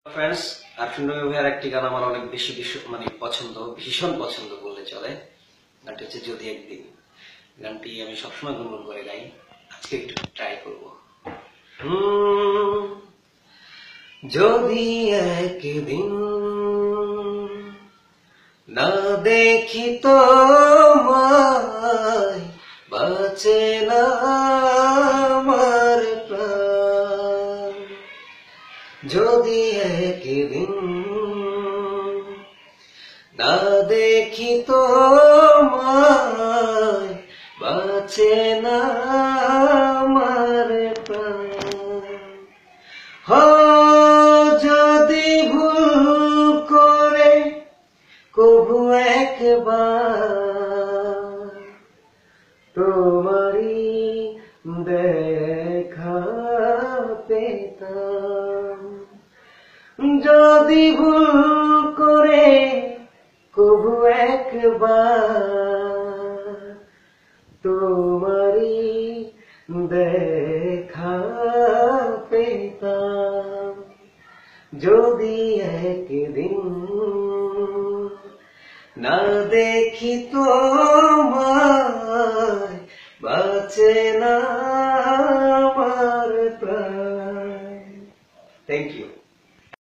Friends, Arfin রবি ভাইয়ের একটি গান আমার অনেক বেশি ভীষণ পছন্দ বললে চলে। গানটি হচ্ছে যদি একদিন। গানটি আমি সবসময় গুনগুন করে গাই, আজকে একটু ট্রাই করব। যদি একদিন না দেখি তোমায়, বাঁচে না আমার প্রাণ। যদি একদিন না দেখি তোমায়, বাঁচে না আমার প্রাণ। যদি ভুল করে কবু একবার তোমারই দেখা পেতাম, যদি ভুল করে কবু একবার তোমারই দেখা পেতাম, যদি একদিন না দেখি তোমার,